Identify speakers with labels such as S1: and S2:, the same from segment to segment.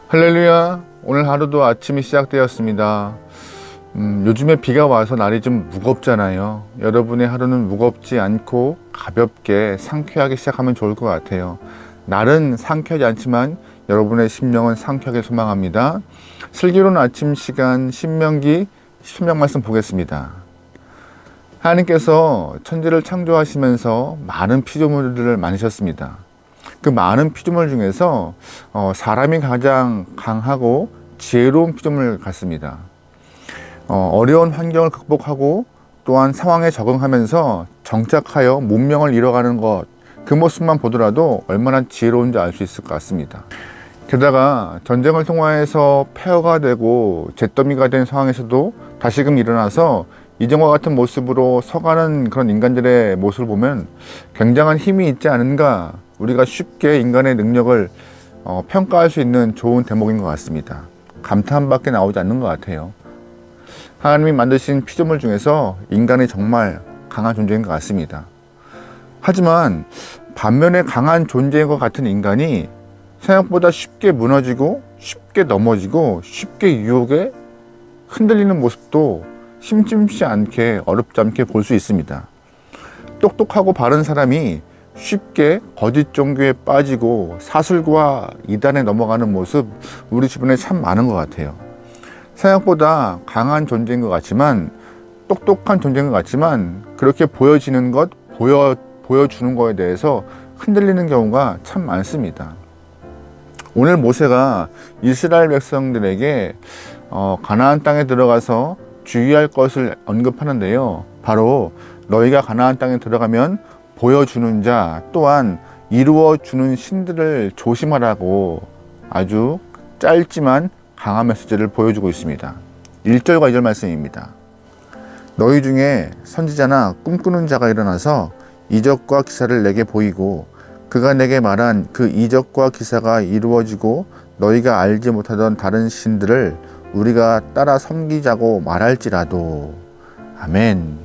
S1: 할렐루야. 오늘 하루도 아침이 시작되었습니다. 요즘에 비가 와서 날이 좀 무겁잖아요. 여러분의 하루는 무겁지 않고 가볍게 상쾌하게 시작하면 좋을 것 같아요. 날은 상쾌하지 않지만 여러분의 심령은 상쾌하게 소망합니다. 슬기로운 아침 시간 신명기 13장 말씀 보겠습니다. 하나님께서 천지를 창조하시면서 많은 피조물들을 만드셨습니다. 그 많은 피조물 중에서 사람이 가장 강하고 지혜로운 피조물 같습니다. 어려운 환경을 극복하고 또한 상황에 적응하면서 정착하여 문명을 이뤄가는 것, 그 모습만 보더라도 얼마나 지혜로운지 알 수 있을 것 같습니다. 게다가 전쟁을 통하여서 폐허가 되고 잿더미가 된 상황에서도 다시금 일어나서 이전과 같은 모습으로 서가는 그런 인간들의 모습을 보면 굉장한 힘이 있지 않은가, 우리가 쉽게 인간의 능력을 평가할 수 있는 좋은 대목인 것 같습니다. 감탄밖에 나오지 않는 것 같아요. 하나님이 만드신 피조물 중에서 인간이 정말 강한 존재인 것 같습니다. 하지만 반면에 강한 존재인 것 같은 인간이 생각보다 쉽게 무너지고 쉽게 넘어지고 쉽게 유혹에 흔들리는 모습도 심심치 않게 어렵지 않게 볼 수 있습니다. 똑똑하고 바른 사람이 쉽게 거짓 종교에 빠지고 사슬과 이단에 넘어가는 모습, 우리 주변에 참 많은 것 같아요. 생각보다 강한 존재인 것 같지만, 똑똑한 존재인 것 같지만 그렇게 보여지는 것, 보여주는 것에 대해서 흔들리는 경우가 참 많습니다. 오늘 모세가 이스라엘 백성들에게 가나안 땅에 들어가서 주의할 것을 언급하는데요. 바로 너희가 가나안 땅에 들어가면 보여주는 자, 또한 이루어주는 신들을 조심하라고 아주 짧지만 강한 메시지를 보여주고 있습니다. 1절과 2절 말씀입니다. 너희 중에 선지자나 꿈꾸는 자가 일어나서 이적과 기사를 내게 보이고 그가 내게 말한 그 이적과 기사가 이루어지고 너희가 알지 못하던 다른 신들을 우리가 따라 섬기자고 말할지라도. 아멘.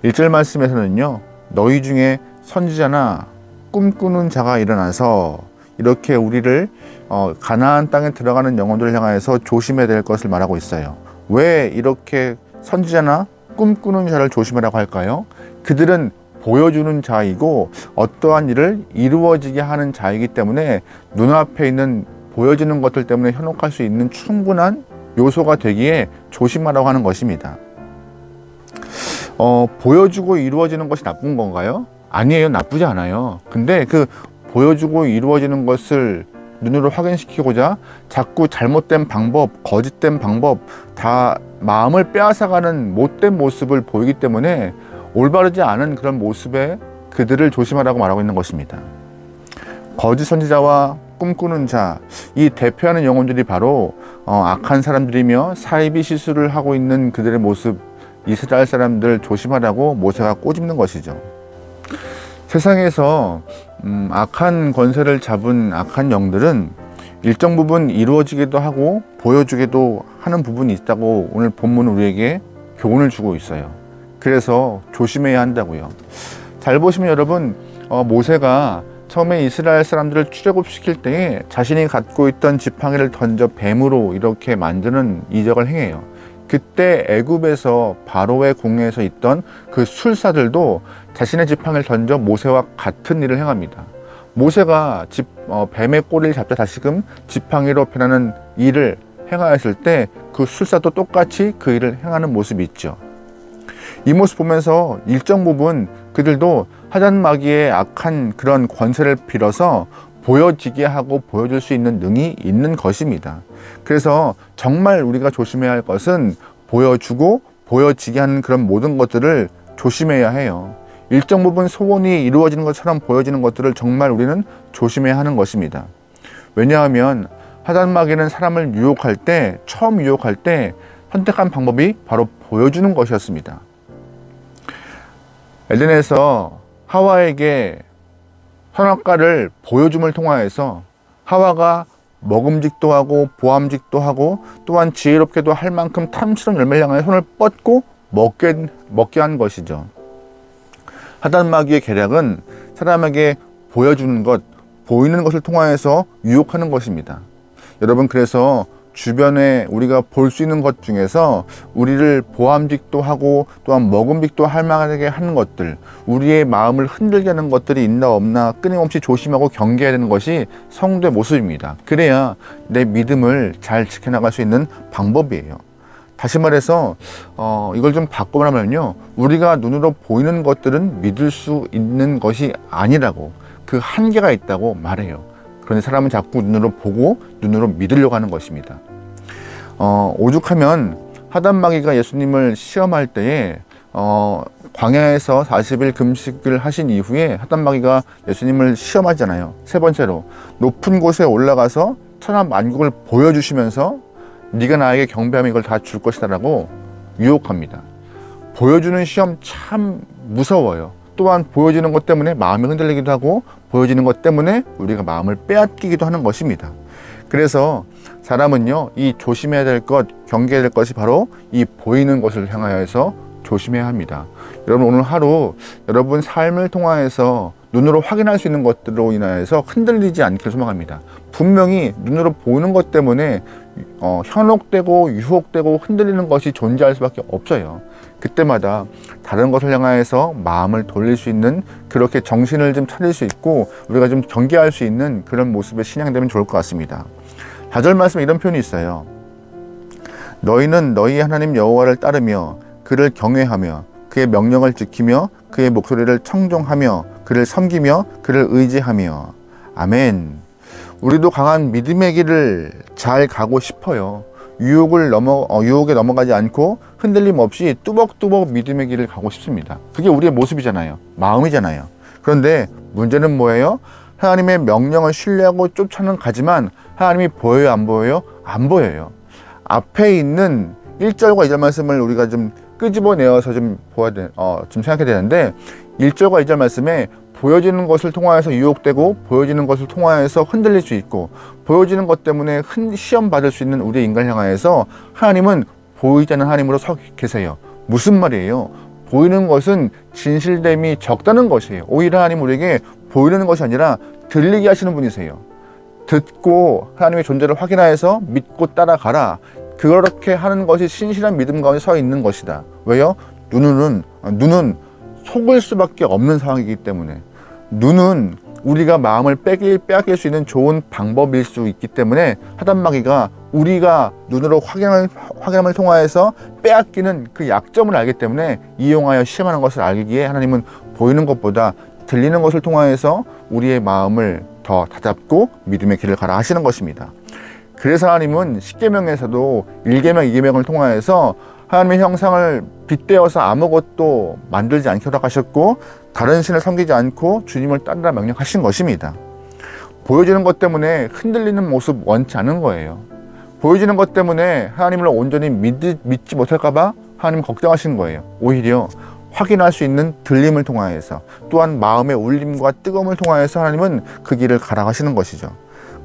S1: 1절 말씀에서는요, 너희 중에 선지자나 꿈꾸는 자가 일어나서, 이렇게 우리를 가나안 땅에 들어가는 영혼들을 향해서 조심해야 될 것을 말하고 있어요. 왜 이렇게 선지자나 꿈꾸는 자를 조심하라고 할까요? 그들은 보여주는 자이고 어떠한 일을 이루어지게 하는 자이기 때문에 눈앞에 있는 보여지는 것들 때문에 현혹할 수 있는 충분한 요소가 되기에 조심하라고 하는 것입니다. 보여주고 이루어지는 것이 나쁜 건가요? 아니에요. 나쁘지 않아요. 근데 그 보여주고 이루어지는 것을 눈으로 확인시키고자 자꾸 잘못된 방법, 거짓된 방법, 다 마음을 빼앗아가는 못된 모습을 보이기 때문에 올바르지 않은 그런 모습에 그들을 조심하라고 말하고 있는 것입니다. 거짓 선지자와 꿈꾸는 자, 이 대표하는 영혼들이 바로 악한 사람들이며 사이비 시술을 하고 있는 그들의 모습, 이스라엘 사람들 조심하라고 모세가 꼬집는 것이죠. 세상에서 악한 권세를 잡은 악한 영들은 일정 부분 이루어지기도 하고 보여주기도 하는 부분이 있다고 오늘 본문은 우리에게 교훈을 주고 있어요. 그래서 조심해야 한다고요. 잘 보시면 여러분, 모세가 처음에 이스라엘 사람들을 출애굽시킬 때에 자신이 갖고 있던 지팡이를 던져 뱀으로 이렇게 만드는 이적을 행해요. 그때 애굽에서 바로의 궁에서 있던 그 술사들도 자신의 지팡이를 던져 모세와 같은 일을 행합니다. 모세가 뱀의 꼬리를 잡자 다시금 지팡이로 변하는 일을 행하였을 때 그 술사도 똑같이 그 일을 행하는 모습이 있죠. 이 모습 보면서 일정 부분 그들도 하단마귀의 악한 그런 권세를 빌어서 보여지게 하고 보여줄 수 있는 능이 있는 것입니다. 그래서 정말 우리가 조심해야 할 것은 보여주고 보여지게 하는 그런 모든 것들을 조심해야 해요. 일정 부분 소원이 이루어지는 것처럼 보여지는 것들을 정말 우리는 조심해야 하는 것입니다. 왜냐하면 하단마귀는 사람을 유혹할 때, 처음 유혹할 때 선택한 방법이 바로 보여주는 것이었습니다. 에덴에서 하와에게 선악과를 보여줌을 통하여서 하와가 먹음직도 하고 보암직도 하고 또한 지혜롭게도 할 만큼 탐스러운 열매를 향해 손을 뻗고 먹게 한 것이죠. 하단마귀의 계략은 사람에게 보여주는 것, 보이는 것을 통하여서 유혹하는 것입니다. 여러분, 그래서 주변에 우리가 볼 수 있는 것 중에서 우리를 보암직도 하고 또한 먹음직도 할 만하게 하는 것들, 우리의 마음을 흔들게 하는 것들이 있나 없나 끊임없이 조심하고 경계해야 되는 것이 성도의 모습입니다. 그래야 내 믿음을 잘 지켜나갈 수 있는 방법이에요. 다시 말해서 이걸 좀 바꿔보면요, 우리가 눈으로 보이는 것들은 믿을 수 있는 것이 아니라고, 그 한계가 있다고 말해요. 그런데 사람은 자꾸 눈으로 보고 눈으로 믿으려고 하는 것입니다. 오죽하면 하단마귀가 예수님을 시험할 때에 광야에서 40일 금식을 하신 이후에 하단마귀가 예수님을 시험하잖아요. 세 번째로 높은 곳에 올라가서 천하 만국을 보여주시면서 네가 나에게 경배하면 이걸 다 줄 것이다 라고 유혹합니다. 보여주는 시험 참 무서워요. 또한 보여지는 것 때문에 마음이 흔들리기도 하고 보여지는 것 때문에 우리가 마음을 빼앗기기도 하는 것입니다. 그래서 사람은요, 이 조심해야 될 것, 경계해야 될 것이 바로 이 보이는 것을 향하여서 조심해야 합니다. 여러분, 오늘 하루 여러분 삶을 통하여서 눈으로 확인할 수 있는 것들로 인하여서 흔들리지 않기를 소망합니다. 분명히 눈으로 보는 것 때문에 현혹되고 유혹되고 흔들리는 것이 존재할 수밖에 없어요. 그때마다 다른 것을 향하여서 마음을 돌릴 수 있는, 그렇게 정신을 좀 차릴 수 있고 우리가 좀 경계할 수 있는 그런 모습의 신앙이 되면 좋을 것 같습니다. 4절 말씀에 이런 표현이 있어요. 너희는 너희 하나님 여호와를 따르며 그를 경외하며 그의 명령을 지키며 그의 목소리를 청종하며 그를 섬기며 그를 의지하며. 아멘. 우리도 강한 믿음의 길을 잘 가고 싶어요. 유혹에 넘어가지 않고 흔들림 없이 뚜벅뚜벅 믿음의 길을 가고 싶습니다. 그게 우리의 모습이잖아요. 마음이잖아요. 그런데 문제는 뭐예요? 하나님의 명령을 신뢰하고 쫓아는 가지만 하나님이 보여요, 안 보여요? 안 보여요. 앞에 있는 1절과 2절 말씀을 우리가 좀 끄집어내어서 좀 생각해야 되는데, 1절과 2절 말씀에 보여지는 것을 통하여서 유혹되고 보여지는 것을 통하여서 흔들릴 수 있고 보여지는 것 때문에 시험 받을 수 있는 우리의 인간을 향하여서 하나님은 보이지 않는 하나님으로 서 계세요. 무슨 말이에요? 보이는 것은 진실됨이 적다는 것이에요. 오히려 하나님 우리에게 보이는 것이 아니라 들리게 하시는 분이세요. 듣고 하나님의 존재를 확인하여서 믿고 따라가라. 그렇게 하는 것이 신실한 믿음 가운데 서 있는 것이다. 왜요? 눈은 속을 수밖에 없는 상황이기 때문에, 눈은 우리가 마음을 빼앗길 수 있는 좋은 방법일 수 있기 때문에 하단마귀가 우리가 눈으로 확인함을 통하여서 빼앗기는 그 약점을 알기 때문에 이용하여 시험하는 것을 알기에 하나님은 보이는 것보다 들리는 것을 통하여서 우리의 마음을 더 다잡고 믿음의 길을 가라 하시는 것입니다. 그래서 하나님은 10계명에서도 1계명, 2계명을 통하여서 하나님의 형상을 빗대어서 아무것도 만들지 않게 허락하셨고 다른 신을 섬기지 않고 주님을 따르라 명령하신 것입니다. 보여지는 것 때문에 흔들리는 모습 원치 않은 거예요. 보여지는 것 때문에 하나님을 온전히 믿지 못할까 봐 하나님 걱정하시는 거예요. 오히려 확인할 수 있는 들림을 통하여서, 또한 마음의 울림과 뜨거움을 통하여서 하나님은 그 길을 가라 하시는 것이죠.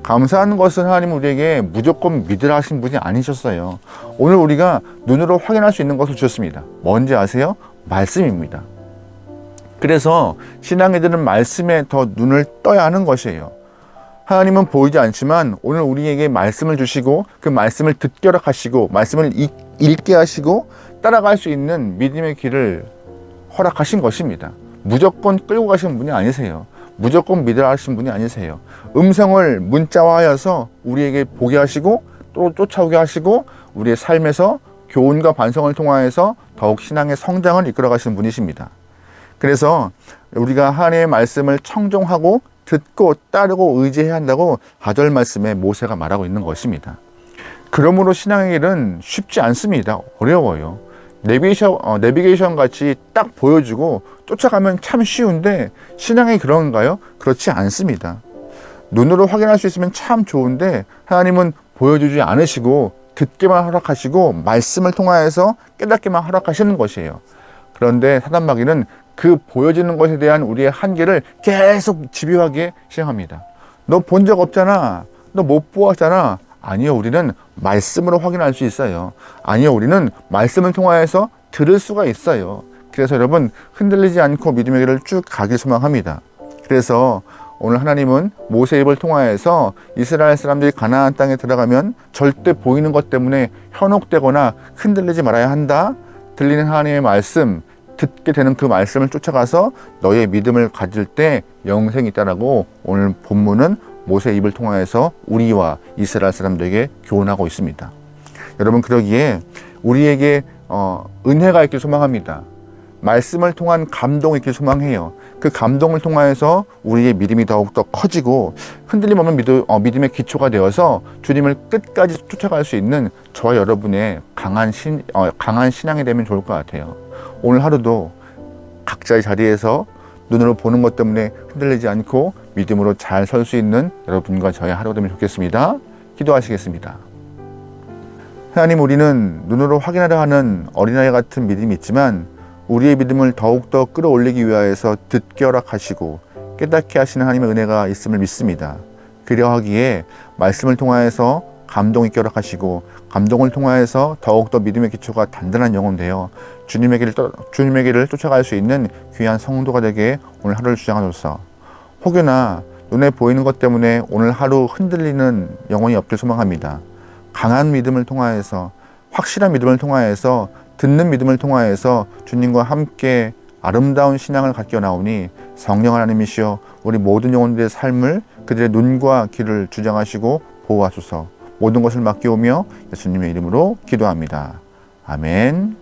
S1: 감사한 것은 하나님은 우리에게 무조건 믿으라 하신 분이 아니셨어요. 오늘 우리가 눈으로 확인할 수 있는 것을 주셨습니다. 뭔지 아세요? 말씀입니다. 그래서 신앙인들은 말씀에 더 눈을 떠야 하는 것이에요. 하나님은 보이지 않지만 오늘 우리에게 말씀을 주시고 그 말씀을 듣게 허락하시고 말씀을 읽게 하시고 따라갈 수 있는 믿음의 길을 허락하신 것입니다. 무조건 끌고 가시는 분이 아니세요. 무조건 믿으라 하신 분이 아니세요. 음성을 문자화하여서 우리에게 보게 하시고 또 쫓아오게 하시고 우리의 삶에서 교훈과 반성을 통하여서 더욱 신앙의 성장을 이끌어 가시는 분이십니다. 그래서 우리가 하나님의 말씀을 청종하고 듣고 따르고 의지해야 한다고 4절 말씀에 모세가 말하고 있는 것입니다. 그러므로 신앙의 길은 쉽지 않습니다. 어려워요. 내비게이션 같이 딱 보여주고 쫓아가면 참 쉬운데 신앙이 그런가요? 그렇지 않습니다. 눈으로 확인할 수 있으면 참 좋은데 하나님은 보여주지 않으시고 듣기만 허락하시고 말씀을 통하여서 깨닫기만 허락하시는 것이에요. 그런데 사단마귀는 그 보여지는 것에 대한 우리의 한계를 계속 집요하게 시행합니다. 너 본 적 없잖아. 너 못 보았잖아. 아니요, 우리는 말씀으로 확인할 수 있어요. 아니요, 우리는 말씀을 통하여서 들을 수가 있어요. 그래서 여러분 흔들리지 않고 믿음의 길을 쭉 가길 소망합니다. 그래서 오늘 하나님은 모세의 입을 통하여서 이스라엘 사람들이 가나안 땅에 들어가면 절대 보이는 것 때문에 현혹되거나 흔들리지 말아야 한다. 들리는 하나님의 말씀, 듣게 되는 그 말씀을 쫓아가서 너의 믿음을 가질 때 영생이 있다라고 오늘 본문은 모세의 입을 통하여서 우리와 이스라엘 사람들에게 교훈하고 있습니다. 여러분, 그러기에 우리에게 은혜가 있길 소망합니다. 말씀을 통한 감동이 있길 소망해요. 그 감동을 통하여서 우리의 믿음이 더욱더 커지고 흔들림 없는 믿음의 기초가 되어서 주님을 끝까지 쫓아갈 수 있는 저와 여러분의 강한 신앙이 되면 좋을 것 같아요. 오늘 하루도 각자의 자리에서 눈으로 보는 것 때문에 흔들리지 않고 믿음으로 잘 설 수 있는 여러분과 저의 하루가 되면 좋겠습니다. 기도하시겠습니다. 하나님, 우리는 눈으로 확인하려 하는 어린아이 같은 믿음이 있지만 우리의 믿음을 더욱더 끌어올리기 위하여서 듣게 허락하시고 깨닫게 하시는 하나님의 은혜가 있음을 믿습니다. 그리하기에 말씀을 통하여서 감동 있게 허락하시고 감동을 통하여서 더욱더 믿음의 기초가 단단한 영혼 되어 주님의 길을 쫓아갈 수 있는 귀한 성도가 되게 오늘 하루를 주장하소서. 혹여나 눈에 보이는 것 때문에 오늘 하루 흔들리는 영혼이 없길 소망합니다. 강한 믿음을 통하여서, 확실한 믿음을 통하여서, 듣는 믿음을 통하여서 주님과 함께 아름다운 신앙을 갖게 나오니 성령 하나님이시여 우리 모든 영혼들의 삶을 그들의 눈과 귀를 주장하시고 보호하소서. 모든 것을 맡기오며 예수님의 이름으로 기도합니다. 아멘.